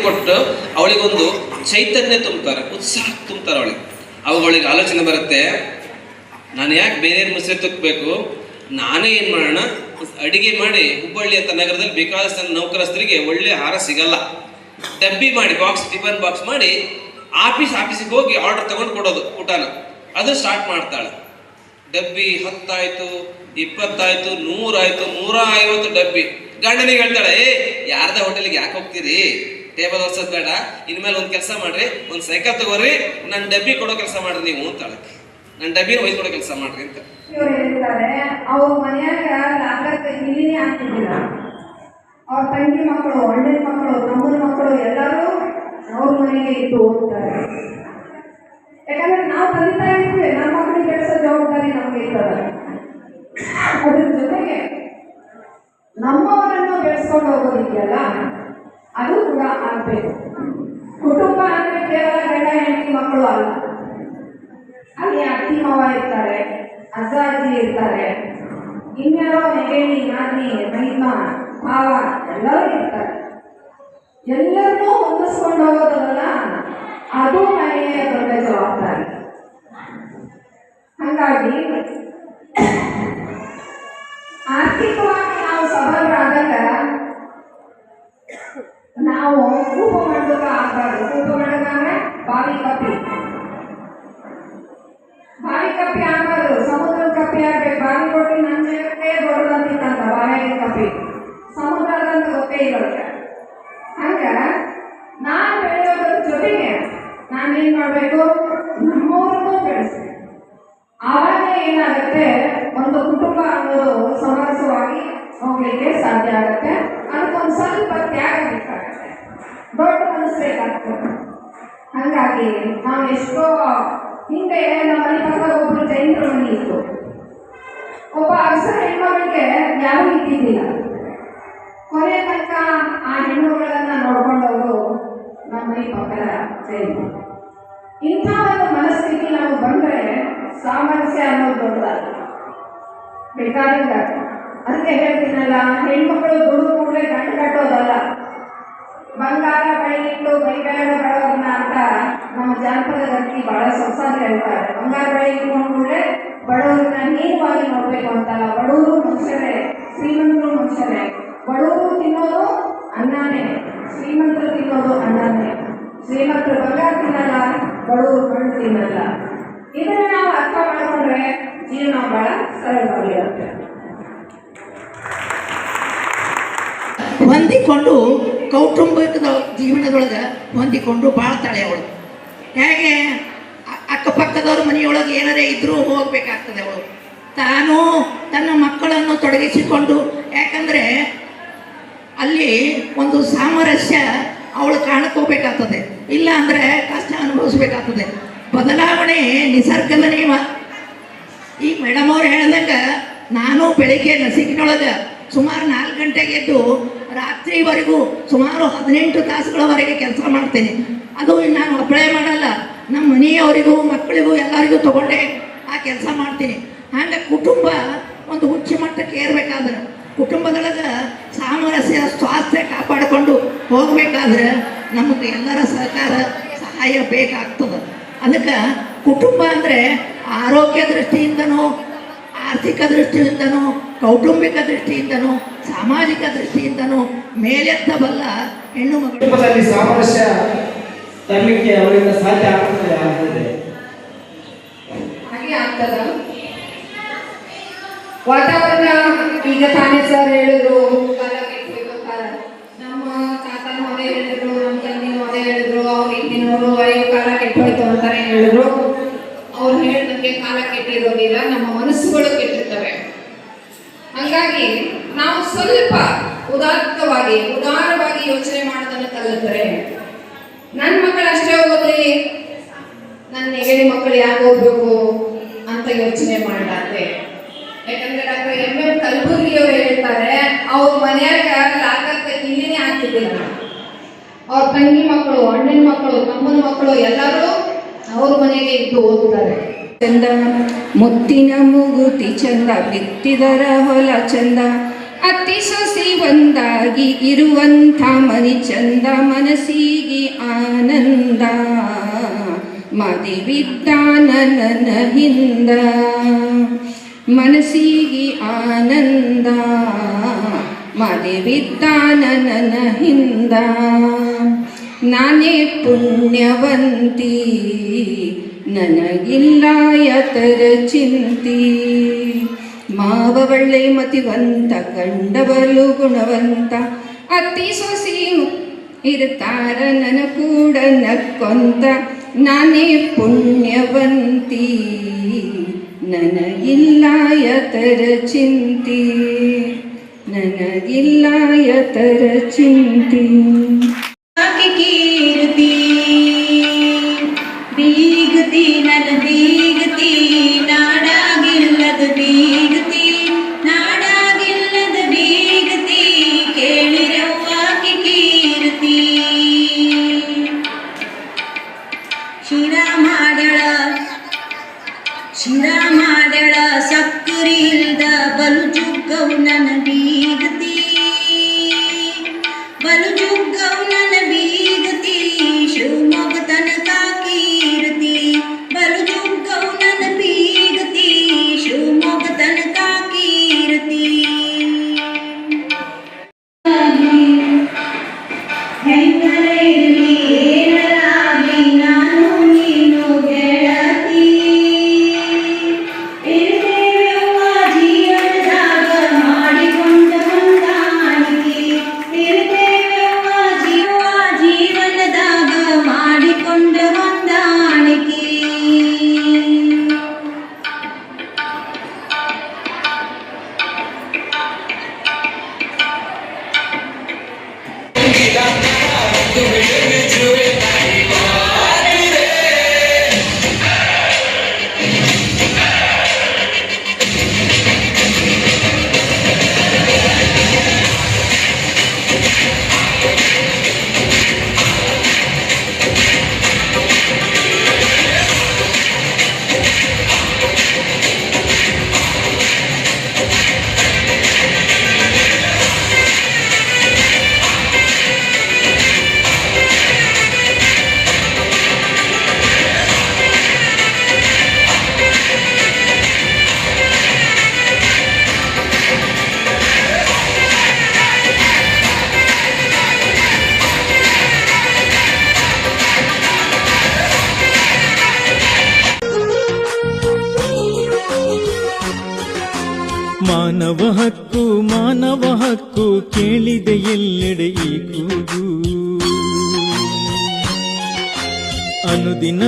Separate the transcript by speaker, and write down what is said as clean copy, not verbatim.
Speaker 1: ಕೊಟ್ಟು ಅವಳಿಗೊಂದು ಚೈತನ್ಯ ತುಂಬ್ತಾರೆ, ಉತ್ಸಾಹ ತುಂಬ್ತಾರೆ ಅವಳಿಗೆ. ಅವುಗಳಿಗೆ ಆಲೋಚನೆ ಬರುತ್ತೆ, ನಾನು ಯಾಕೆ ಬೇರೆ ಮೊಸರು ತುಕ್ಕಬೇಕು, ನಾನೇ ಏನು ಮಾಡೋಣ, ಅಡಿಗೆ ಮಾಡಿ ಹುಬ್ಬಳ್ಳಿ ಅಂತ ನಗರದಲ್ಲಿ ಬೇಕಾದಷ್ಟು ನೌಕರಸ್ಥರಿಗೆ ಒಳ್ಳೆ ಆಹಾರ ಸಿಗಲ್ಲ, ಡಬ್ಬಿ ಮಾಡಿ ಟಿಫನ್ ಬಾಕ್ಸ್ ಮಾಡಿ ಆಫೀಸಿಗೆ ಹೋಗಿ ಆರ್ಡರ್ ತಗೊಂಡು ಕೊಡೋದು ಊಟನ. ಅದು ಸ್ಟಾರ್ಟ್ ಮಾಡ್ತಾಳೆ. ಡಬ್ಬಿ 10 ಆಯ್ತು, 20 ಆಯ್ತು, 100 ಆಯ್ತು, 150 ಡಬ್ಬಿ. ಗಂಡನಿಗೆ ಹೇಳ್ತಾಳೆ, ಯಾರ್ದ ಹೋಟೆಲಿಗೆ ಯಾಕೆ ಹೋಗ್ತೀರಿ, ಟೇಬಲ್ ಹೊರ್ಸೋದು ಬೇಡ, ಇನ್ಮೇಲೆ ಒಂದು ಕೆಲಸ ಮಾಡ್ರಿ, ಒಂದು ಸೈಕಲ್ ತಗೋರಿ, ನನ್ನ ಡಬ್ಬಿ ಕೊಡೋ ಕೆಲಸ ಮಾಡ್ರಿ ನೀವು ಅಂತಾಳೆ. ನನ್ನ ಡಬ್ಬಿನ ಒಯ್ದು ಕೆಲಸ ಮಾಡ್ರಿ ಅಂತ.
Speaker 2: ಇವ್ರು ಹೇಳ್ತಾರೆ, ಅವ್ರ ಮನೆಯಾಗ ಲಾಕರ್ಗೆ ಇಲ್ಲಿನೇ ಆಗ್ತಿದ್ದಿಲ್ಲ. ಅವ್ರ ತಂಗಿ ಮಕ್ಕಳು, ಅಣ್ಣನ ಮಕ್ಕಳು, ತಮ್ಮನ ಮಕ್ಕಳು ಎಲ್ಲರೂ ಅವ್ರ ಮನೆಗೆ ಇದ್ದು ಹೋಗ್ತಾರೆ. ಯಾಕಂದ್ರೆ ನಾವು ಕಲಿತಾ ಇದ್ವಿ, ನಮ್ಮ ಮಕ್ಕಳಿಗೆ ಬೆಳೆಸೋ ಜವಾಬ್ದಾರಿ ನಮಗೆ ಇರ್ತದೆ. ಅದ್ರ ಜೊತೆಗೆ ನಮ್ಮವರನ್ನು ಬೆಳೆಸ್ಕೊಂಡು ಹೋಗೋದಿದೆಯಲ್ಲ, ಅದು ಕೂಡ ಆಗ್ಬೇಕು. ಕುಟುಂಬ ಅಂದ್ರೆ ಕೇವಲ ಗಂಡ ಹೆಂಡತಿ ಮಕ್ಕಳು ಅಲ್ಲ, ಅಲ್ಲಿ ಅತ್ತಿ ಮಾವ ಇರ್ತಾರೆ, ಅಜ್ಜ ಅಜ್ಜಿ ಇರ್ತಾರೆ, ಇನ್ಯಾರೋ ನೆಗಣಿ ನಾದಿನಿ ಮಹಿಮ ಭಾವ ಎಲ್ಲರೂ ಇರ್ತಾರೆ. ಎಲ್ಲರನ್ನೂ ಹೊಂದಿಸ್ಕೊಂಡು ಹೋಗೋದಲ್ಲ, ಅದು ಮನೆಯ ದೊಡ್ಡ ಜವಾಬ್ದಾರಿ. ಹಾಗಾಗಿ ಆರ್ಥಿಕವಾಗಿ ನಾವು ಸಬಲರಾದಾಗ ನಾವು ಕೂಪ ಮಂಡಕ ಆಗಬಾರ್ದು. ಕೂಪ ಮಂಡಕ ಅಂದ್ರೆ ಬಾವಿ ಕಪ್ಪಿ ಆಗಬಾರ್ದು, ಸಮುದ್ರದ ಕಪ್ಪಿ ಆಗ್ಬೇಕು. ಬಾವಿ ಕೊಟ್ಟು ನನ್ನ ಜಗತ್ತೇ ದೊಡ್ಡದಂತಿತ್ತಂತ ಬಾವಿಯ ಕಪ್ಪಿ, ಸಮುದ್ರದಂತ ಗೊತ್ತೇ ಇರೋಲ್ಲ. ಹಂಗ ನಾನು ಬೆಳೆಯೋದ್ರ ಜೊತೆಗೆ ನಾನೇನ್ ಮಾಡ್ಬೇಕು, ನಮ್ಮವ್ರನ್ನೂ ಬೆಳೆಸ್ಬೇಕು. ಆವಾಗ ಏನಾಗುತ್ತೆ, ಒಂದು ಕುಟುಂಬ ಅನ್ನೋದು ಸಮರಸವಾಗಿ ಹೋಗ್ಲಿಕ್ಕೆ ಸಾಧ್ಯ ಆಗುತ್ತೆ. ಅದಕ್ಕೊಂದು ಸ್ವಲ್ಪ ತ್ಯಾಗ ಬೇಕಾಗುತ್ತೆ, ದೊಡ್ಡ ಮನಸ್ಸೇಕಾಗ್ತದೆ. ಹಾಗಾಗಿ ನಾವು ಎಷ್ಟೋ ಹಿಂದೆ ನಮ್ಮ ಮನೆ ಪಕ್ಕ ಒಬ್ರು ಜೈನರ ಮನೆ ಇತ್ತು. ಒಬ್ಬ ಅರಸ ಹೆಣ್ಮಗಳಿಗೆ ಯಾರೂ ಇದ್ದಿದ್ದಿಲ್ಲ. ಕೊನೆ ತನಕ ಆ ಹೆಣ್ಣುಗಳನ್ನ ನೋಡ್ಕೊಂಡವರು ನಮ್ಮ ಮನೆ ಪಕ್ಕದ ಜೈನ. ಇಂಥ ಒಂದು ಮನಸ್ಥಿತಿ ನಾವು ಬಂದರೆ ಸಾಮರಸ್ಯ ಅನ್ನೋದು ದೊಡ್ಡದಲ್ಲ, ಬೇಕಾದಂಗ. ಅದಕ್ಕೆ ಹೇಳ್ತೀನಲ್ಲ, ಹೆಣ್ಮಕ್ಳು ದುಡ್ಡು ಕೂಡಲೇ ಗಂಟು ಕಟ್ಟೋದಲ್ಲ, ಬಂಗಾರ ಬಳೆಯಿಟ್ಟು ಬೈಬೇಡ ಬಡವ್ರನ್ನ ಅಂತ ನಮ್ಮ ಜಾನಪದ ಗಟ್ಟಿ ಬಹಳ ಸೊಗಸಾಗಿ ಹೇಳ್ತಾರೆ. ಬಂಗಾರ ಬಳೆ ಇಟ್ಕೊಂಡು ಕೂಡಲೇ ಬಡವ್ರನ್ನ ನೀರವಾಗಿ ನೋಡ್ಬೇಕು ಅಂತಲ್ಲ. ಬಡವರು ಮನುಷ್ಯರೇ, ಶ್ರೀಮಂತರು ಮನುಷ್ಯರೇ. ಬಡವರು ತಿನ್ನೋದು ಅನ್ನನೇ, ಶ್ರೀಮಂತರು ತಿನ್ನೋದು ಅನ್ನನೇ. ಶ್ರೀಮಂತರು ಬಂಗಾರ ತಿನ್ನಲ್ಲ, ಬಡವರು ಮಣ್ಣು ತಿನ್ನಲ್ಲ. ಇದನ್ನ ನಾವು ಅರ್ಥ ಮಾಡಿಕೊಂಡ್ರೆ ಜೀವನ ಬಹಳ ಸರಳವಾಗಿರುತ್ತೆ.
Speaker 3: ಹೊಂದಿಕೊಂಡು ಕೌಟುಂಬಿಕದ ಜೀವನದೊಳಗೆ ಹೊಂದಿಕೊಂಡು ಬಾಳ್ತಾಳೆ ಅವಳು. ಹೇಗೆ ಅಕ್ಕಪಕ್ಕದವ್ರ ಮನೆಯೊಳಗೆ ಏನಾರೇ ಇದ್ರೂ ಹೋಗ್ಬೇಕಾಗ್ತದೆ ಅವಳು. ತಾನು ತನ್ನ ಮಕ್ಕಳನ್ನು ತೊಡಗಿಸಿಕೊಂಡು, ಯಾಕಂದರೆ ಅಲ್ಲಿ ಒಂದು ಸಾಮರಸ್ಯ ಅವಳು ಕಾಣ್ಕೋಬೇಕಾಗ್ತದೆ, ಇಲ್ಲ ಅಂದರೆ ಕಷ್ಟ ಅನುಭವಿಸ್ಬೇಕಾಗ್ತದೆ. ಬದಲಾವಣೆ ನಿಸರ್ಗದ ನಿಯಮ. ಈಗ ಮೇಡಮ್ ಅವ್ರು ಹೇಳ್ದಂಗೆ ನಾನು ಬೆಳಿಗ್ಗೆ ನಸಿಕಿನೊಳಗೆ ಸುಮಾರು 4 ಗಂಟೆಗೆ ಎದ್ದು ರಾತ್ರಿವರೆಗೂ ಸುಮಾರು 18 ತಾಸುಗಳವರೆಗೆ ಕೆಲಸ ಮಾಡ್ತೇನೆ. ಅದು ನಾನು ಒಬ್ಬಳೇ ಮಾಡಲ್ಲ, ನಮ್ಮ ಮನೆಯವರಿಗೂ ಮಕ್ಕಳಿಗೂ ಎಲ್ಲರಿಗೂ ತಗೊಂಡೇ ಆ ಕೆಲಸ ಮಾಡ್ತೀನಿ. ಹಾಗೆ ಕುಟುಂಬ ಒಂದು ಉಚ್ಚ ಮಟ್ಟಕ್ಕೆ ಏರ್ಬೇಕಾದ್ರೆ, ಕುಟುಂಬದೊಳಗೆ ಸಾಮರಸ್ಯ ಸ್ವಾಸ್ಥ್ಯ ಕಾಪಾಡಿಕೊಂಡು ಹೋಗಬೇಕಾದ್ರೆ ನಮಗೆ ಎಲ್ಲರ ಸಹಕಾರ ಸಹಾಯ ಬೇಕಾಗ್ತದೆ. ಅದಕ್ಕೆ ಕುಟುಂಬ ಅಂದರೆ ಆರೋಗ್ಯ ದೃಷ್ಟಿಯಿಂದನೂ, ಆರ್ಥಿಕ ದೃಷ್ಟಿಯಿಂದನೂ, ಕೌಟುಂಬಿಕ ದೃಷ್ಟಿಯಿಂದನೂ, ಸಾಮಾಜಿಕ ದೃಷ್ಟಿಯಿಂದನೂ ಮೇಲೆತ್ತಬಲ್ಲ ಹೆಣ್ಣು ಮಕ್ಕಳು.
Speaker 4: ಕುಟುಂಬದಲ್ಲಿ ಸಾಮರಸ್ಯ ತರಲಿಕ್ಕೆ ಅವರಿಂದ ಸಾಧ್ಯ ಆಗ್ತದೆ.
Speaker 2: ಹಾಗೆ ಆಗ್ತದ. ವಾತಾವರಣ ಈಗ ತಾನೇ ಸರ್ ಹೇಳಿದ್ರು, ಕಾಲ ಕೆಟ್ಟಬೇಕು ಕಾಲ. ನಮ್ಮ ತಾತನೂ ಅದೇ ಹೇಳಿದ್ರು, ನಮ್ಮ ತಂದೆನೂ ಅದೇ ಹೇಳಿದ್ರು, ಅವ್ರು ಹಿಂದಿನವರು ಕಾಲ ಕೆಟ್ಟೋಯ್ತು ಅಂತಾನೆ ಹೇಳಿದ್ರು. ಅವ್ರು ಹೇಳಿದಂಗೆ ಕಾಲ ಕೆಟ್ಟಿರೋದಿಲ್ಲ, ನಮ್ಮ ಮನಸ್ಸುಗಳು ಕೆಟ್ಟಿರ್ತವೆ. ಹಾಗಾಗಿ ನಾವು ಸ್ವಲ್ಪ ಉದಾರವಾಗಿ ಯೋಚನೆ ಮಾಡೋದನ್ನು ಕಲಿತರೆ, ನನ್ನ ಮಕ್ಕಳು ಅಷ್ಟೇ ಓದ್ಲಿ, ನನ್ನ ನೆಗಡಿ ಮಕ್ಕಳು ಯಾಕೆ ಓದ್ಬೇಕು ಅಂತ ಯೋಚನೆ ಮಾಡಲಾತೆ. ಯಾಕಂದ್ರೆ ಡಾಕ್ಟರ್ MM ಕಲಬುರ್ಗಿ ಅವರು ಹೇಳ್ತಾರೆ, ಅವ್ರ ಮನೆಯಾಗ ಲಾಕರ್ಗೆ ಇಲ್ಲಿನೇ ಆಗ್ತಿದ್ದಿಲ್ಲ. ಅವ್ರ ತಂಗಿ ಮಕ್ಕಳು, ಅಣ್ಣನ ಮಕ್ಕಳು, ತಮ್ಮನ ಮಕ್ಕಳು ಎಲ್ಲರೂ ಅವ್ರ ಮನೆಗೆ ಇದ್ದು ಓದ್ತಾರೆ. ಚಂದ ಮುತ್ತಿನ ಮೂಗುತಿ ಚಂದ, ಬಿತ್ತಿದರ ಹೊಲ ಚಂದ, ಅತ್ತಿ ಸೊಸಿ ಒಂದಾಗಿ ಇರುವಂಥ ಮನಿ ಚಂದ, ಮನಸ್ಸಿಗೆ ಆನಂದ ಮದಿವಿದ್ದಾನ ನನ್ನ ಹಿಂದ, ಮನಸ್ಸಿಗೆ ಆನಂದ ಮದಿವಿದ್ದಾನ ನನ್ನ ಹಿಂದ. ನಾನೇ ಪುಣ್ಯವಂತಿ ನನಗಿಲ್ಲ ಯತರ ಚಿಂತಿ, ಮಾವ ಒಳ್ಳೆ ಮತಿವಂತ ಕಂಡಬಲು ಗುಣವಂತ, ಅತ್ತಿ ಸೊಸಿ ಇರ್ತಾರ ನನ ಕೂಡ ನಕ್ಕೊಂತ. ನಾನೇ ಪುಣ್ಯವಂತಿ ನನಗಿಲ್ಲ ಯತರ ಚಿಂತಿ, ನನಗಿಲ್ಲ ಯತರ ಚಿಂತಿ.
Speaker 5: ಕೀರ್ತಿ ಬೀಗತಿ ನನ್ನ ಬೀಗತಿ, ನಾಡಾಗಿಲ್ಲದ ಬೀಗತಿ, ನಾಡಾಗಿಲ್ಲದ ಬೀಗತಿ, ಕೇಳಿರವ್ವಾಕಿ ಕೀರ್ತಿ. ಶಿರ ಮಾಡ್ಯಾಳ ಸಕ್ಕರಿ ಇಲ್ದ ಬಲು ಜುಗ್ಗವು ನನ್ನ ಬೀಗತಿ, ಬಲು ಜುಗ್ಗವು ನನ್ನ ಬೀಗತಿ, ಶಿವಮೊಗ್ಗ ತನಕ ಕೀರ್ತಿ, ಬಲು ಜುಗ್ಗವು ನನ್ನ ಬೀಗತಿ, ಶಿವಮೊಗ್ಗ ತನಕ ಕೀರ್ತಿ. ಹೆಂಗರ ಇರಲಿ ಏನರಾಗಲಿ ನಾನು ನೀನು ಗೆಳತಿ, ಇರ್ತೇವೆವ್ವ ಜೀವನದಾಗ ಮಾಡಿಕೊಂಡ ಹೊಂದಾಣಿಕೆ, ಇರ್ತೇವೆವ್ವ ಜೀವನದಾಗ ಮಾಡಿಕೊಂಡ ಹೊಂದಾಣಿಕೆ.
Speaker 6: ಮಾನವ ಹಕ್ಕು ಕೇಳಿದೆ ಎಲ್ಲೆಡೆ ಈ ಕೂಗು, ಅನುದಿನ